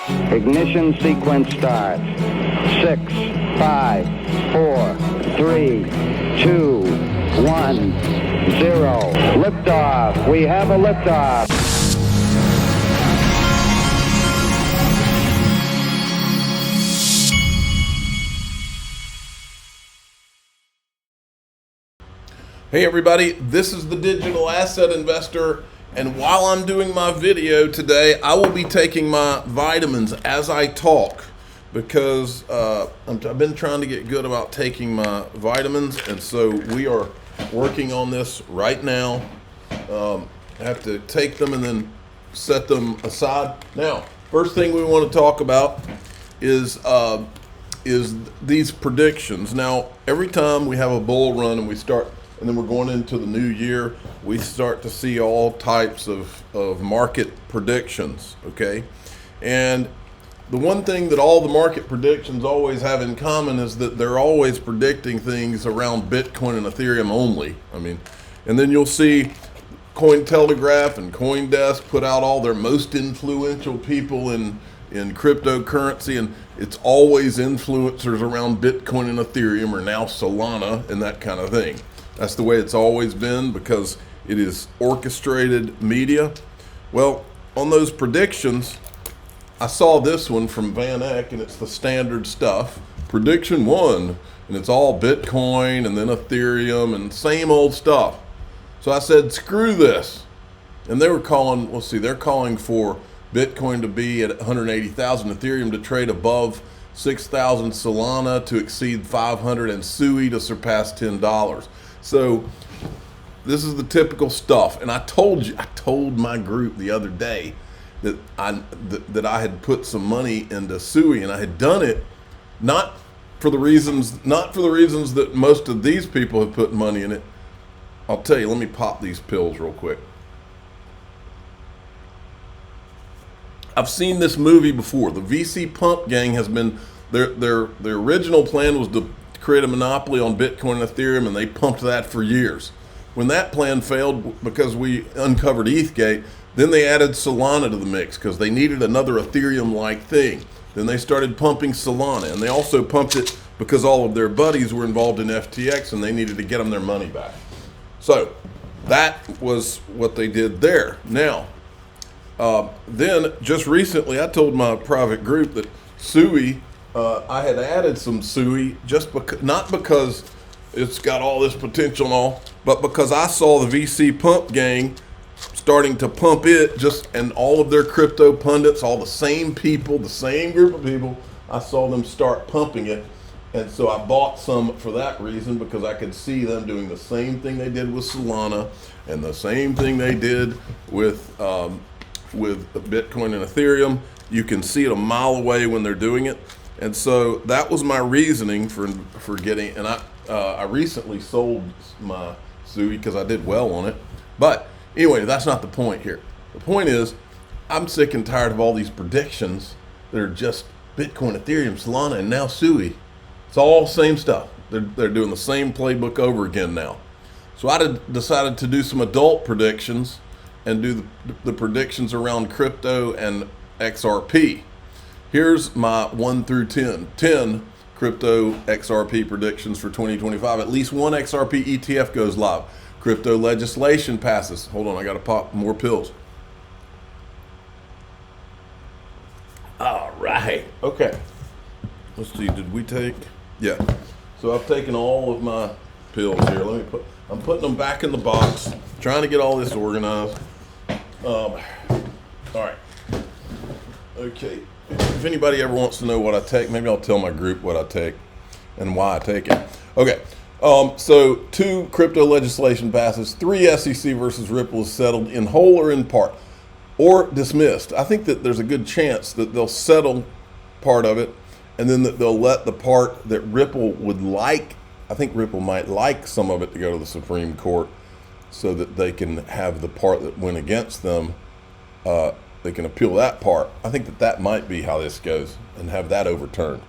Ignition sequence start. 6, 5, 4, 3, 2, 1, 0. Liftoff. We have a liftoff. Hey everybody, this is the Digital Asset Investor, and while I'm doing my video today, I will be taking my vitamins as I talk because I've been trying to get good about taking my vitamins, and so we are working on this right now. I have to take them and then set them aside. Now, first thing we want to talk about is these predictions. Now, every time we have a bull run and and then we're going into the new year, we start to see all types of market predictions, okay? And the one thing that all the market predictions always have in common is that they're always predicting things around Bitcoin and Ethereum only. And then you'll see Cointelegraph and CoinDesk put out all their most influential people in cryptocurrency, and it's always influencers around Bitcoin and Ethereum, or now Solana and that kind of thing. That's the way it's always been because it is orchestrated media. Well, on those predictions, I saw this one from Van Eck, and it's the standard stuff. Prediction 1, and it's all Bitcoin and then Ethereum and same old stuff. So I said, screw this. And they were calling, they're calling for Bitcoin to be at 180,000, Ethereum to trade above 6,000, Solana to exceed 500, and SUI to surpass $10. So this is the typical stuff, and I told my group the other day that I had put some money into SUI, and I had done it not for the reasons that most of these people have put money in it. I'll tell you. Let me pop these pills real quick. I've seen this movie before. The VC pump gang has been their original plan was to create a monopoly on Bitcoin and Ethereum, and they pumped that for years. When that plan failed because we uncovered ETHgate, then they added Solana to the mix because they needed another Ethereum-like thing. Then they started pumping Solana, and they also pumped it because all of their buddies were involved in FTX and they needed to get them their money back. So that was what they did there. Now, then just recently I told my private group that SUI, I had added some SUI not because it's got all this potential and all, but because I saw the VC pump gang starting to pump it, and all of their crypto pundits, all the same people, the same group of people, I saw them start pumping it. And so I bought some for that reason, because I could see them doing the same thing they did with Solana and the same thing they did with Bitcoin and Ethereum. You can see it a mile away when they're doing it. And so that was my reasoning for getting, and I recently sold my SUI because I did well on it. But anyway, that's not the point here. The point is, I'm sick and tired of all these predictions that are just Bitcoin, Ethereum, Solana, and now SUI. It's all the same stuff. They're doing the same playbook over again now. So I decided to do some adult predictions and do the predictions around crypto and XRP. Here's my 1 through 10 crypto XRP predictions for 2025. At least one XRP ETF goes live. Crypto legislation passes. Hold on, I got to pop more pills. All right. Okay. Let's see. Did we take? Yeah. So I've taken all of my pills here. I'm putting them back in the box. Trying to get all this organized. All right. Okay. If anybody ever wants to know what I take, maybe I'll tell my group what I take and why I take it. Okay. So 2 crypto legislation passes. 3 SEC versus Ripple is settled in whole or in part, or dismissed. I think that there's a good chance that they'll settle part of it, and then that they'll let the part that Ripple would like. I think Ripple might like some of it to go to the Supreme Court, so that they can have the part that went against them. They can appeal that part. I think that might be how this goes, and have that overturned.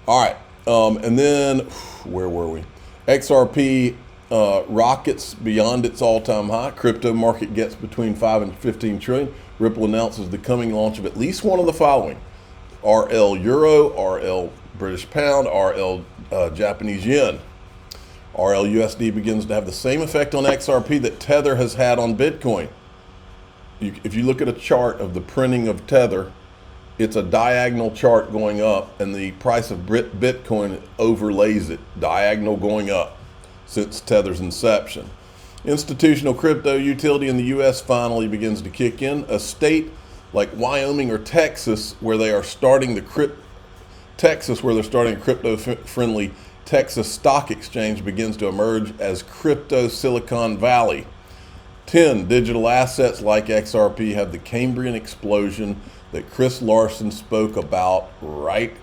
All right. And then, where were we? XRP rockets beyond its all-time high. Crypto market gets between 5 and 15 trillion. Ripple announces the coming launch of at least one of the following: RL Euro, RL British Pound, RL Japanese Yen. RL USD begins to have the same effect on XRP that Tether has had on Bitcoin. If you look at a chart of the printing of Tether, it's a diagonal chart going up, and the price of Bitcoin overlays it, diagonal going up since Tether's inception. Institutional crypto utility in the U.S. finally begins to kick in. A state like Wyoming or Texas, where they are starting a crypto-friendly Texas stock exchange, begins to emerge as crypto Silicon Valley. 10 digital assets like XRP have the Cambrian explosion that Chris Larsen spoke about, right?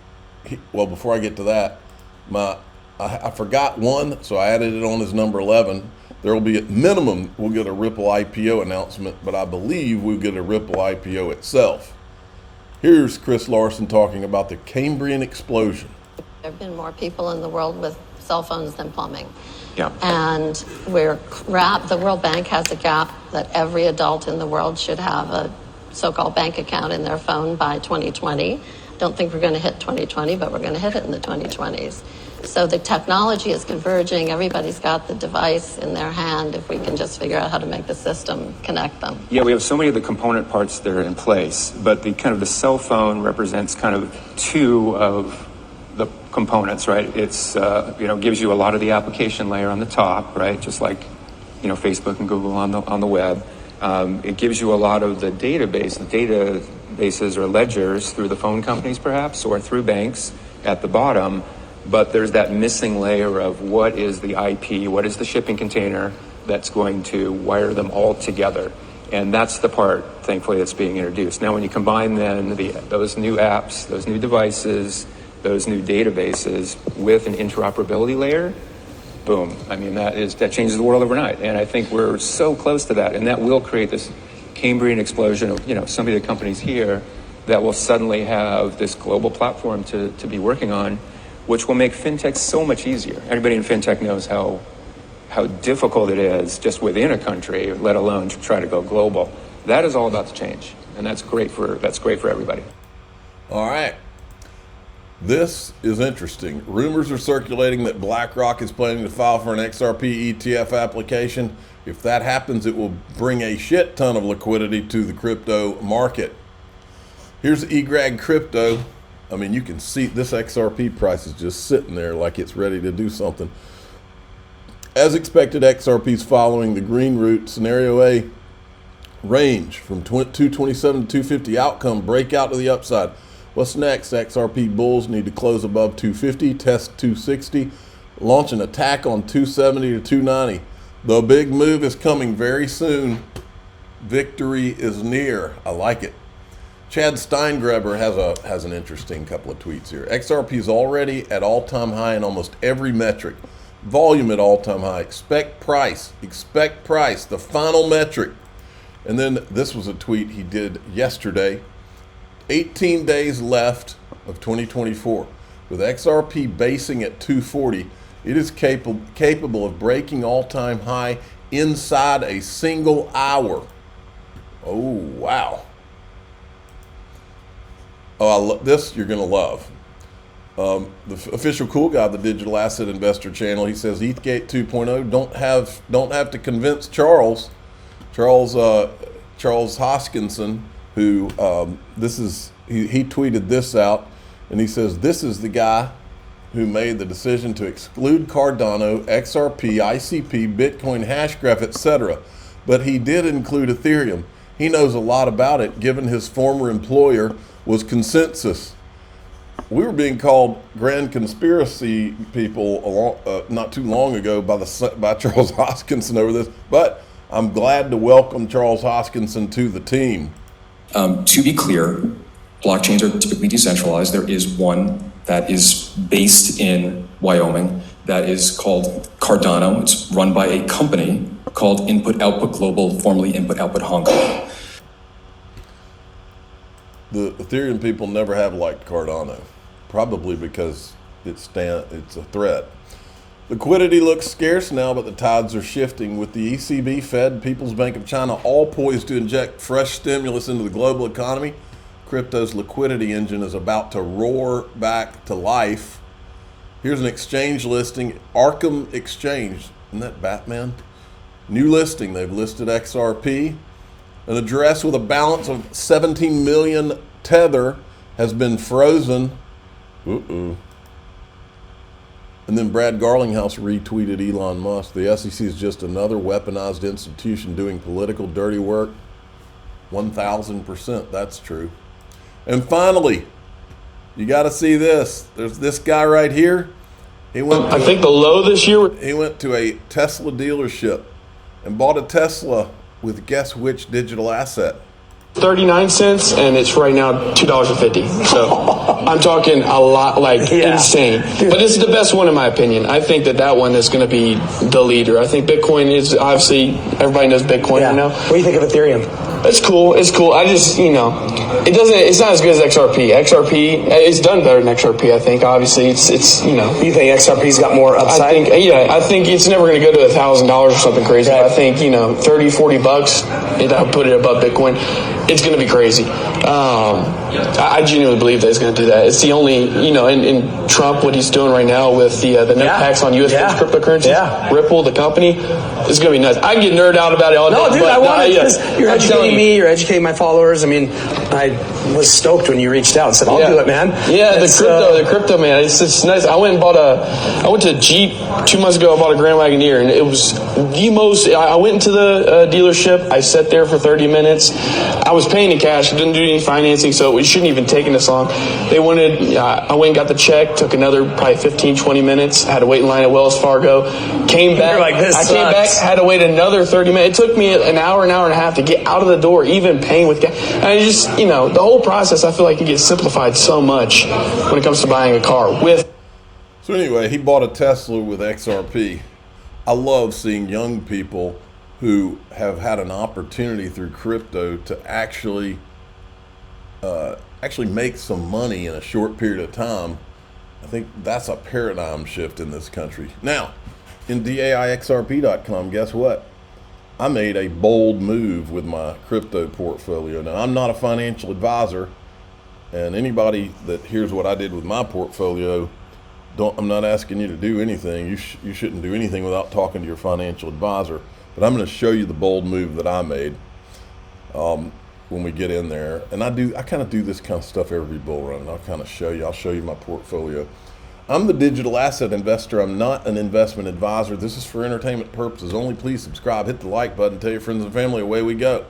Well, before I get to that, I forgot one, so I added it on as number 11. There will be, at minimum, we'll get a Ripple IPO announcement, but I believe we'll get a Ripple IPO itself. Here's Chris Larsen talking about the Cambrian explosion. There have been more people in the world with cell phones than plumbing. Yeah. And the World Bank has a gap that every adult in the world should have a so-called bank account in their phone by 2020. Don't think we're going to hit 2020, but we're going to hit it in the 2020s. So the technology is converging. Everybody's got the device in their hand if we can just figure out how to make the system connect them. Yeah, we have so many of the component parts that are in place, but the cell phone represents kind of two of the components, right? It's, gives you a lot of the application layer on the top, right? Just like, Facebook and Google on the web. It gives you a lot of the databases or ledgers through the phone companies perhaps, or through banks at the bottom. But there's that missing layer of what is the IP, what is the shipping container that's going to wire them all together. And that's the part, thankfully, that's being introduced. Now, when you combine then those new apps, those new devices, those new databases with an interoperability layer, boom. I mean, that changes the world overnight. And I think we're so close to that. And that will create this Cambrian explosion of, so many of the companies here that will suddenly have this global platform to be working on, which will make fintech so much easier. Everybody in fintech knows how difficult it is just within a country, let alone to try to go global. That is all about to change, and that's great for everybody. All right. This is interesting. Rumors are circulating that BlackRock is planning to file for an XRP ETF application. If that happens, it will bring a shit ton of liquidity to the crypto market. Here's eGrag Crypto. I mean, you can see this XRP price is just sitting there like it's ready to do something. As expected, XRP is following the green route. Scenario A, range from 227 to 250, outcome, breakout to the upside. What's next? XRP bulls need to close above 250, test 260, launch an attack on 270 to 290. The big move is coming very soon. Victory is near. I like it. Chad Steingreber has an interesting couple of tweets here. XRP is already at all-time high in almost every metric. Volume at all-time high. Expect price, the final metric. And then this was a tweet he did yesterday. 18 days left of 2024. With XRP basing at 240, it is capable of breaking all-time high inside a single hour. Oh, wow. Oh, this you're going to love. The official cool guy of the Digital Asset Investor channel, he says ETHgate 2.0 don't have to convince Charles Hoskinson, who he tweeted this out, and he says this is the guy who made the decision to exclude Cardano, XRP, ICP, Bitcoin, Hashgraph, etc. But he did include Ethereum. He knows a lot about it, given his former employer was Consensus. We were being called grand conspiracy people not too long ago by Charles Hoskinson over this, but I'm glad to welcome Charles Hoskinson to the team. To be clear, blockchains are typically decentralized. There is one that is based in Wyoming that is called Cardano. It's run by a company called Input Output Global, formerly Input Output Hong Kong. The Ethereum people never have liked Cardano, probably because it's a threat. Liquidity looks scarce now, but the tides are shifting with the ECB, Fed, People's Bank of China all poised to inject fresh stimulus into the global economy. crypto's liquidity engine is about to roar back to life. Here's an exchange listing, Arkham Exchange. Isn't that Batman? New listing, they've listed XRP. An address with a balance of 17 million Tether has been frozen. And then Brad Garlinghouse retweeted Elon Musk. The SEC is just another weaponized institution doing political dirty work. 1,000%, that's true. And finally, you got to see this. There's this guy right here. He went. I think the low this year. He went to a Tesla dealership and bought a Tesla with guess which digital asset? 39 cents, and it's right now $2.50. So I'm talking a lot, like insane. But it's the best one in my opinion. I think that one is going to be the leader. I think Bitcoin is obviously, everybody knows Bitcoin, you know. What do you think of Ethereum? It's cool. It's cool. I just, it's not as good as XRP. XRP, it's done better than XRP, I think. Obviously, it's You think XRP's got more upside? I think it's never going to go to $1,000 or something crazy. I think, $30, $40, I'll put it above Bitcoin. It's going to be crazy. I genuinely believe that it's going to do that. It's the only, in Trump, what he's doing right now with the net tax on U.S. cryptocurrencies, Ripple, the company, it's going to be nuts. I can get nerd out about it all day. No, dude, I want it because you're educating me, you're educating my followers. I mean, I was stoked when you reached out and said, I'll do it, man. Yeah, the crypto, man. It's nice. I went to Jeep 2 months ago. I bought a Grand Wagoneer, and it was the most. I went into the dealership. I sat there for 30 minutes. I was paying in cash. I didn't do any financing, so it shouldn't even taken this long. They wanted. I went and got the check. Took another probably 15, 20 minutes. I had to wait in line at Wells Fargo. Came back. You're like, this I sucks. came back. Had to wait another 30 minutes. It took me an hour and a half to get out of the door, even paying with cash. And I just, the whole process, I feel like it gets simplified so much when it comes to buying a car with. So anyway, he bought a Tesla with XRP. I love seeing young people who have had an opportunity through crypto to actually make some money in a short period of time. I think that's a paradigm shift in this country. Now, in DAIXRP.com, guess what? I made a bold move with my crypto portfolio. Now, I'm not a financial advisor, and anybody that hears what I did with my portfolio, I'm not asking you to do anything. You shouldn't do anything without talking to your financial advisor. But I'm going to show you the bold move that I made when we get in there. And I kind of do this kind of stuff every bull run. I'll show you my portfolio. I'm the digital asset investor. I'm not an investment advisor. This is for entertainment purposes only. Please subscribe, hit the like button, tell your friends and family, away we go.